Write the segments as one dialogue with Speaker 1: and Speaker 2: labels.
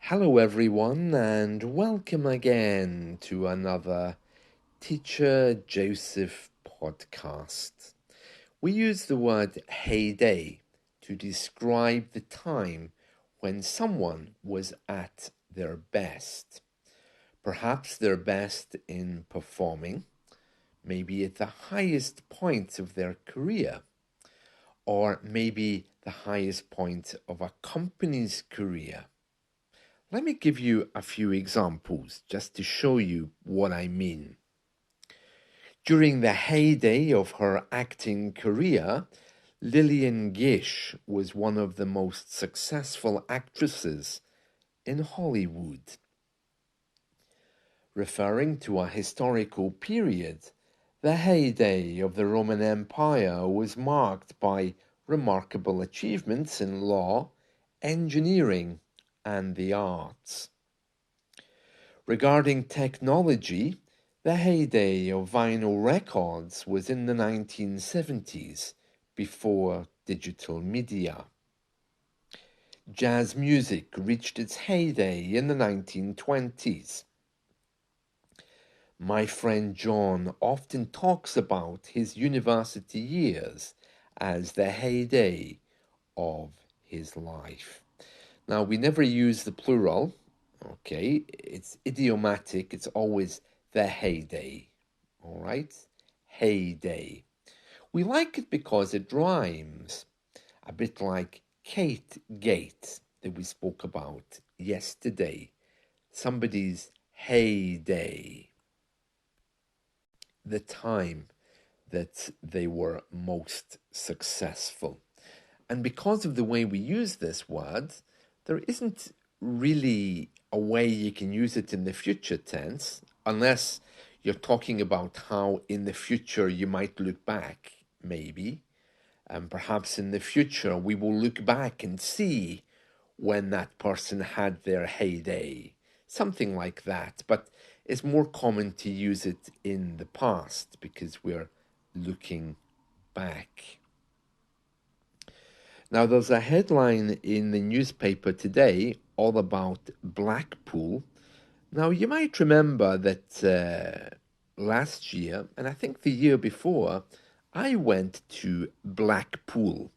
Speaker 1: Hello, everyone, and welcome again to another Teacher Joseph podcast. We use the word heyday to describe the time when someone was at their best. Perhaps their best in performing, maybe at the highest point of their career, or maybe the highest point of a company's career. Let me give you a few examples just to show you what I mean. During the heyday of her acting career, Lillian Gish was one of the most successful actresses in Hollywood. Referring to a historical period, the heyday of the Roman Empire was marked by remarkable achievements in law, engineering, and the arts. Regarding technology, the heyday of vinyl records was in the 1970s, before digital media. Jazz music reached its heyday in the 1920s. My friend John often talks about his university years as the heyday of his life. Now, we never use the plural, okay? It's idiomatic, it's always the heyday, all right? Heyday. We like it because it rhymes, a bit like KateGate that we spoke about yesterday. Somebody's heyday. The time that they were most successful. And because of the way we use this word, there isn't really a way you can use it in the future tense, unless you're talking about how in the future you might look back, maybe. And perhaps in the future we will look back and see when that person had their heyday. Something like that. But it's more common to use it in the past because we're looking back. Now, there's a headline in the newspaper today all about Blackpool. Now, you might remember that last year, and I think the year before, I went to Blackpool.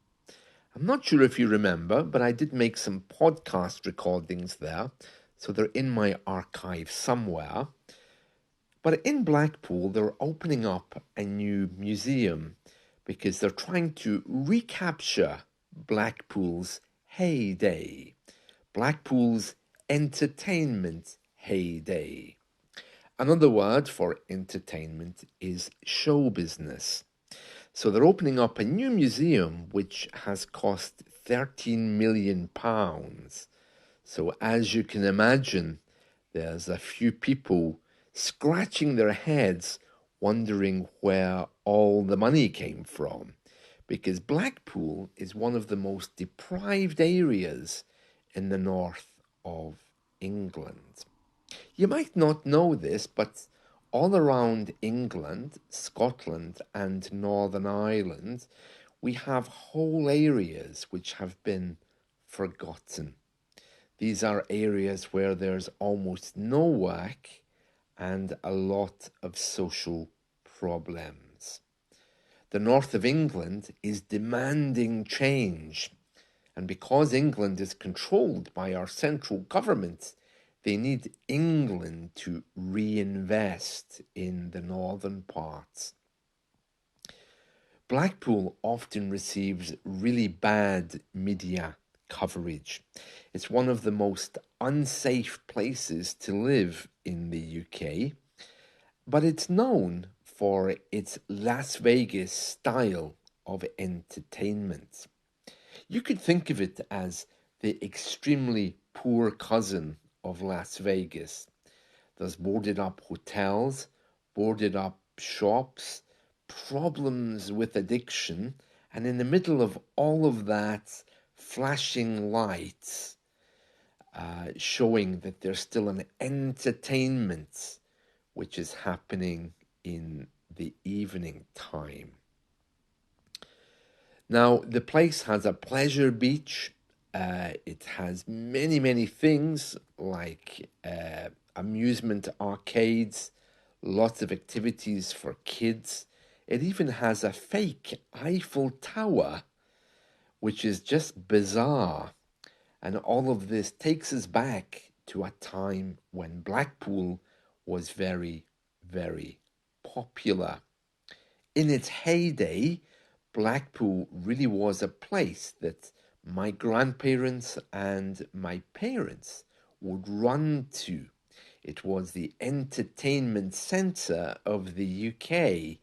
Speaker 1: I'm not sure if you remember, but I did make some podcast recordings there, so they're in my archive somewhere. But in Blackpool, they're opening up a new museum because they're trying to recapture Blackpool's heyday, Blackpool's entertainment heyday. Another word for entertainment is show business. So they're opening up a new museum which has cost £13 million. So as you can imagine, there's a few people scratching their heads wondering where all the money came from, because Blackpool is one of the most deprived areas in the north of England. You might not know this, but all around England, Scotland, and Northern Ireland, we have whole areas which have been forgotten. These are areas where there's almost no work and a lot of social problems. The north of England is demanding change, and because England is controlled by our central government, they need England to reinvest in the northern parts. Blackpool often receives really bad media coverage. It's one of the most unsafe places to live in the UK, but it's known for its Las Vegas style of entertainment. You could think of it as the extremely poor cousin of Las Vegas. There's boarded up hotels, boarded up shops, problems with addiction, and in the middle of all of that, flashing lights showing that there's still an entertainment which is happening in the evening time. Now, the place has a pleasure beach. It has many, many things like amusement arcades, lots of activities for kids. It even has a fake Eiffel Tower, which is just bizarre. And all of this takes us back to a time when Blackpool was very, very popular. In its heyday, Blackpool really was a place that my grandparents and my parents would run to. It was the entertainment centre of the UK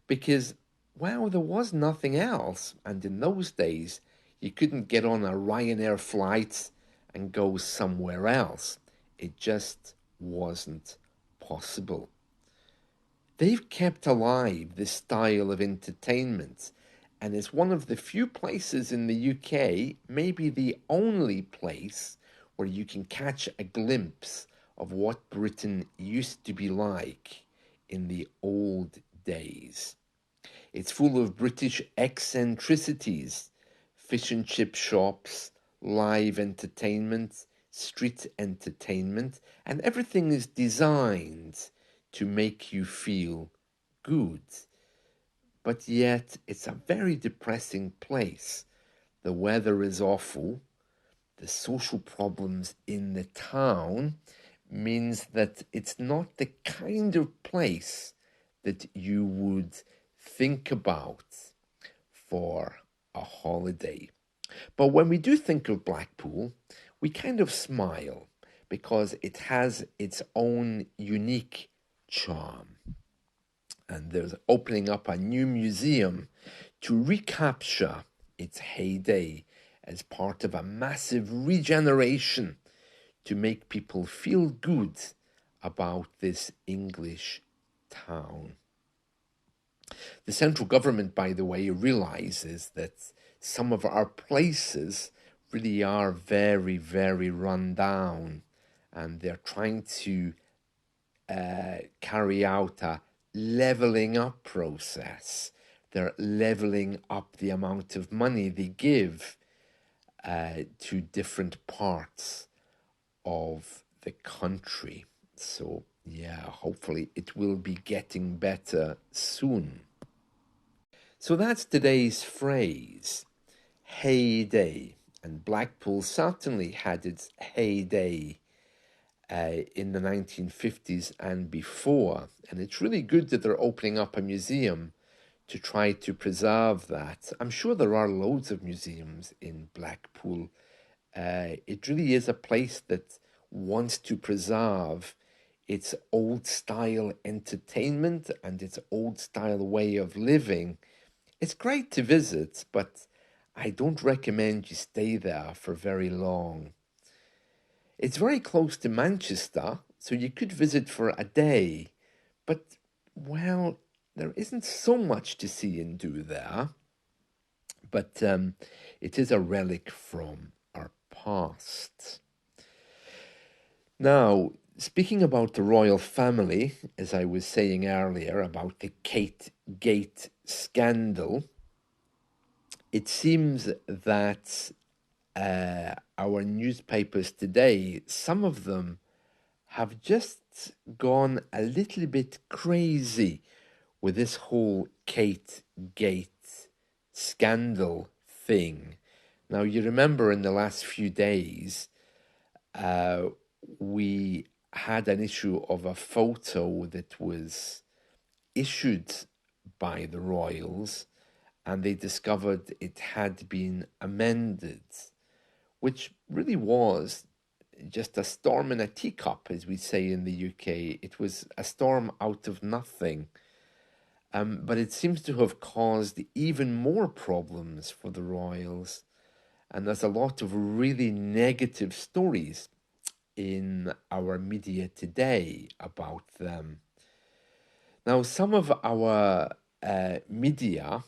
Speaker 1: because, well, there was nothing else. And in those days, you couldn't get on a Ryanair flight and go somewhere else. It just wasn't possible. They've kept alive this style of entertainment, and it's one of the few places in the UK, maybe the only place, where you can catch a glimpse of what Britain used to be like in the old days. It's full of British eccentricities, fish and chip shops, live entertainment, street entertainment, and everything is designed to make you feel good. But yet, it's a very depressing place. The weather is awful. The social problems in the town means that it's not the kind of place that you would think about for a holiday. But when we do think of Blackpool, we kind of smile because it has its own unique charm. And there's opening up a new museum to recapture its heyday as part of a massive regeneration to make people feel good about this English town. The central government, by the way, realizes that some of our places really are very, very run down, and they're trying to carry out a leveling up process. They're leveling up the amount of money they give to different parts of the country. So, yeah, hopefully it will be getting better soon. So that's today's phrase, heyday. And Blackpool certainly had its heyday in the 1950s and before. And it's really good that they're opening up a museum to try to preserve that. I'm sure there are loads of museums in Blackpool. It really is a place that wants to preserve its old style entertainment and its old style way of living. It's great to visit, but I don't recommend you stay there for very long. It's very close to Manchester, so you could visit for a day, but, well, there isn't so much to see and do there. But it is a relic from our past. Now, speaking about the royal family, as I was saying earlier about the KateGate scandal, it seems that our newspapers today, some of them have just gone a little bit crazy with this whole KateGate scandal thing. Now, you remember in the last few days, we had an issue of a photo that was issued by the royals, and they discovered it had been amended, which really was just a storm in a teacup, as we say in the UK. It was a storm out of nothing. But it seems to have caused even more problems for the royals. And there's a lot of really negative stories in our media today about them. Now, some of our media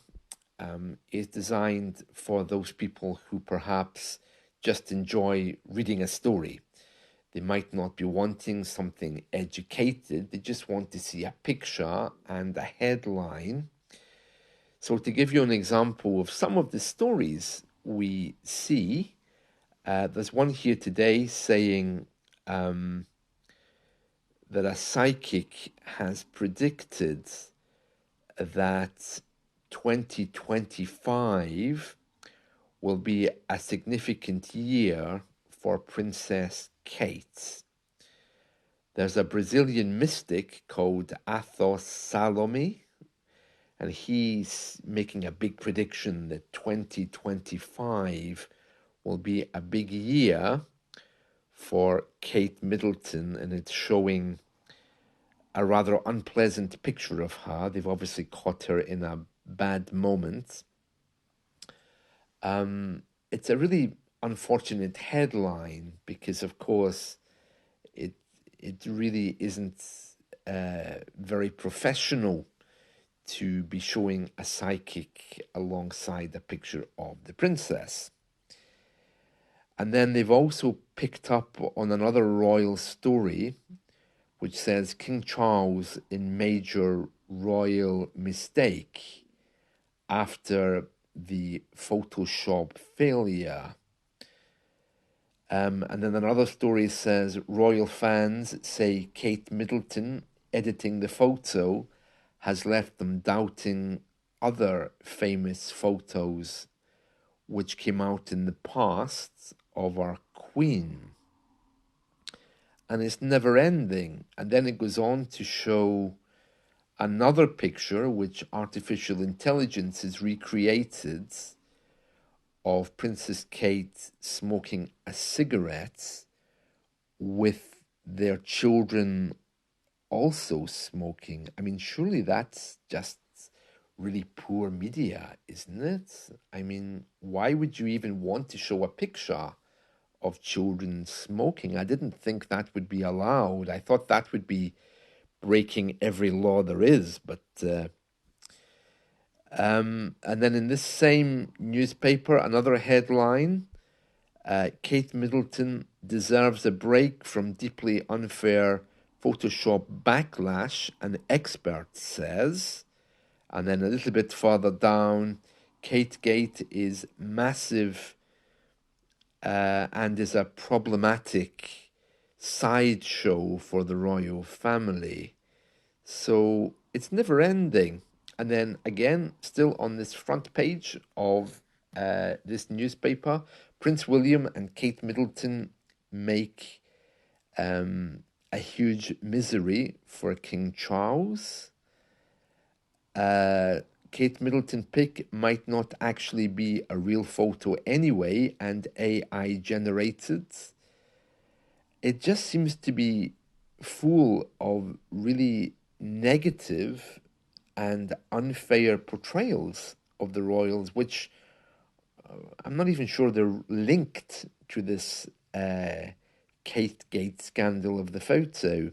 Speaker 1: is designed for those people who perhaps just enjoy reading a story. They might not be wanting something educated, they just want to see a picture and a headline. So, to give you an example of some of the stories we see, there's one here today saying that a psychic has predicted that 2025 will be a significant year for Princess Kate. There's a Brazilian mystic called Athos Salome, and he's making a big prediction that 2025 will be a big year for Kate Middleton, and it's showing a rather unpleasant picture of her. They've obviously caught her in a bad moment. It's a really unfortunate headline because, of course, it really isn't very professional to be showing a psychic alongside a picture of the princess. And then they've also picked up on another royal story, which says King Charles in major royal mistake after the Photoshop failure. And then another story says royal fans say Kate Middleton editing the photo has left them doubting other famous photos which came out in the past of our queen. And it's never ending. And then it goes on to show another picture which artificial intelligence has recreated of Princess Kate smoking a cigarette with their children also smoking. I mean, surely that's just really poor media, isn't it? I mean, why would you even want to show a picture of children smoking? I didn't think that would be allowed. I thought that would be breaking every law there is, but and then in this same newspaper, another headline, Kate Middleton deserves a break from deeply unfair Photoshop backlash, an expert says. And then a little bit further down, KateGate is massive and is a problematic sideshow for the royal family. So it's never ending. And then again, still on this front page of this newspaper, Prince William and Kate Middleton make a huge misery for King Charles. Kate Middleton pic might not actually be a real photo anyway and AI generated. It just seems to be full of really negative and unfair portrayals of the royals, which I'm not even sure they're linked to this KateGate scandal of the photo.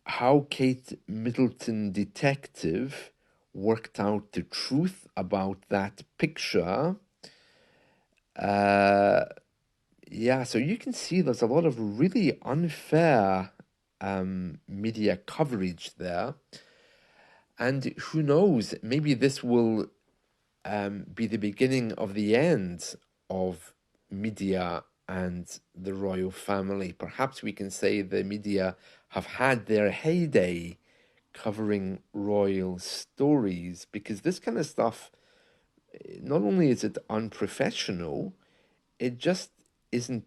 Speaker 1: How Kate Middleton detective worked out the truth about that picture. Yeah, so you can see there's a lot of really unfair media coverage there. And who knows, maybe this will be the beginning of the end of media and the royal family. Perhaps we can say the media have had their heyday covering royal stories, because this kind of stuff, not only is it unprofessional, it just isn't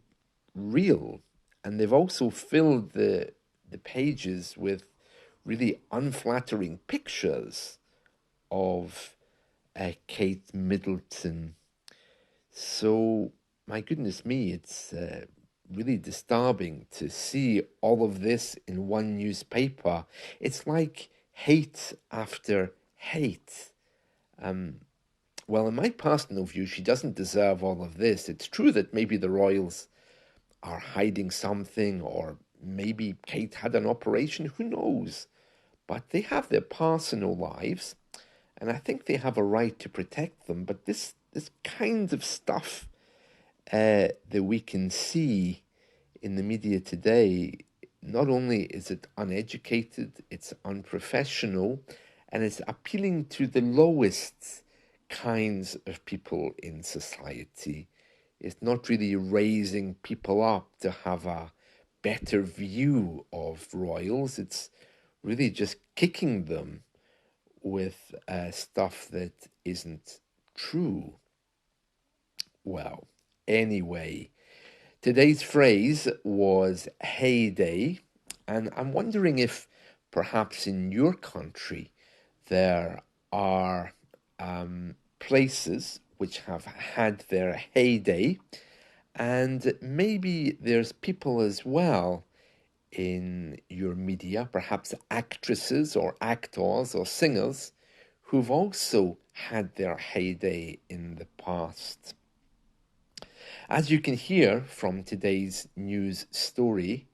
Speaker 1: real. And they've also filled the pages with really unflattering pictures of Kate Middleton. So, my goodness me, it's really disturbing to see all of this in one newspaper. It's like hate after hate. Well, in my personal view, she doesn't deserve all of this. It's true that maybe the royals are hiding something, or maybe Kate had an operation, who knows? But they have their personal lives, and I think they have a right to protect them. But this kind of stuff that we can see in the media today, not only is it uneducated, it's unprofessional, and it's appealing to the lowest kinds of people in society. It's not really raising people up to have a better view of royals. It's really just kicking them with stuff that isn't true. Well, anyway, today's phrase was heyday, and I'm wondering if perhaps in your country there are places which have had their heyday, and maybe there's people as well in your media, perhaps actresses or actors or singers, who've also had their heyday in the past. As you can hear from today's news story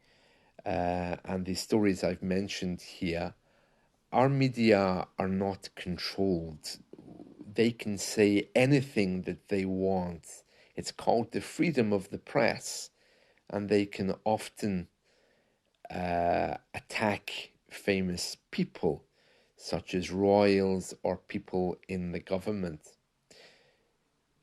Speaker 1: and the stories I've mentioned here, our media are not controlled. They can say anything that they want. It's called the freedom of the press, and they can often attack famous people, such as royals or people in the government.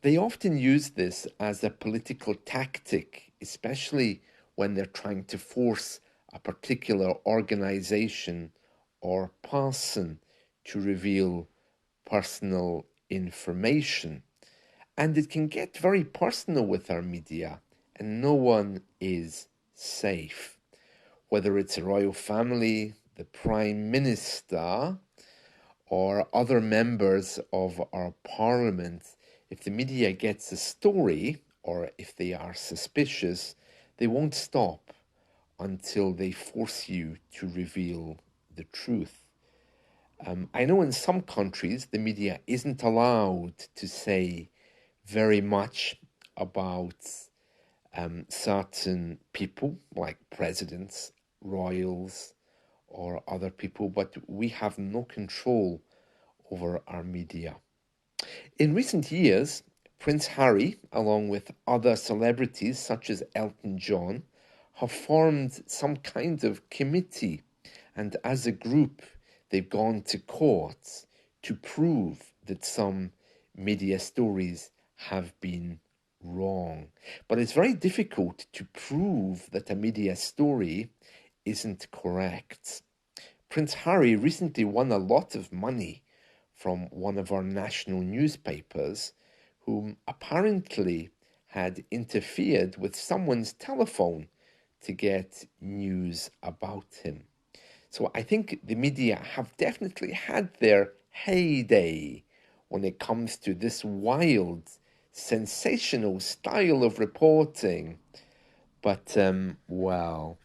Speaker 1: They often use this as a political tactic, especially when they're trying to force a particular organization or person to reveal personal information. And it can get very personal with our media, and no one is safe. Whether it's a royal family, the Prime Minister, or other members of our parliament, if the media gets a story or if they are suspicious, they won't stop until they force you to reveal the truth. I know in some countries the media isn't allowed to say very much about certain people like presidents, royals, or other people, but we have no control over our media. In recent years, Prince Harry, along with other celebrities such as Elton John, have formed some kind of committee, and as a group, they've gone to court to prove that some media stories have been wrong. But it's very difficult to prove that a media story isn't correct. Prince Harry recently won a lot of money from one of our national newspapers, whom apparently had interfered with someone's telephone to get news about him. So I think the media have definitely had their heyday when it comes to this wild, sensational style of reporting. But, well,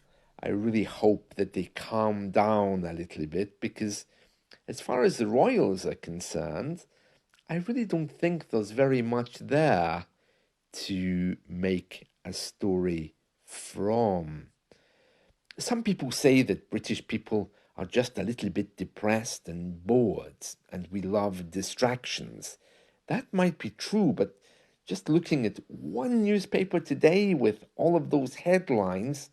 Speaker 1: I really hope that they calm down a little bit, because as far as the royals are concerned, I really don't think there's very much there to make a story from. Some people say that British people are just a little bit depressed and bored, and we love distractions. That might be true, but just looking at one newspaper today with all of those headlines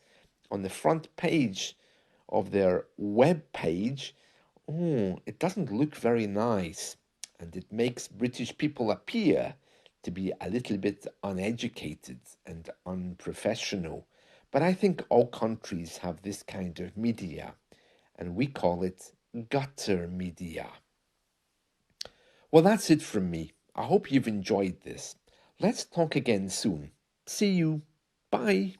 Speaker 1: on the front page of their web page, it doesn't look very nice, and it makes British people appear to be a little bit uneducated and unprofessional. But I think all countries have this kind of media, and we call it gutter media. Well, that's it from me. I hope you've enjoyed this. Let's talk again soon. See you. Bye.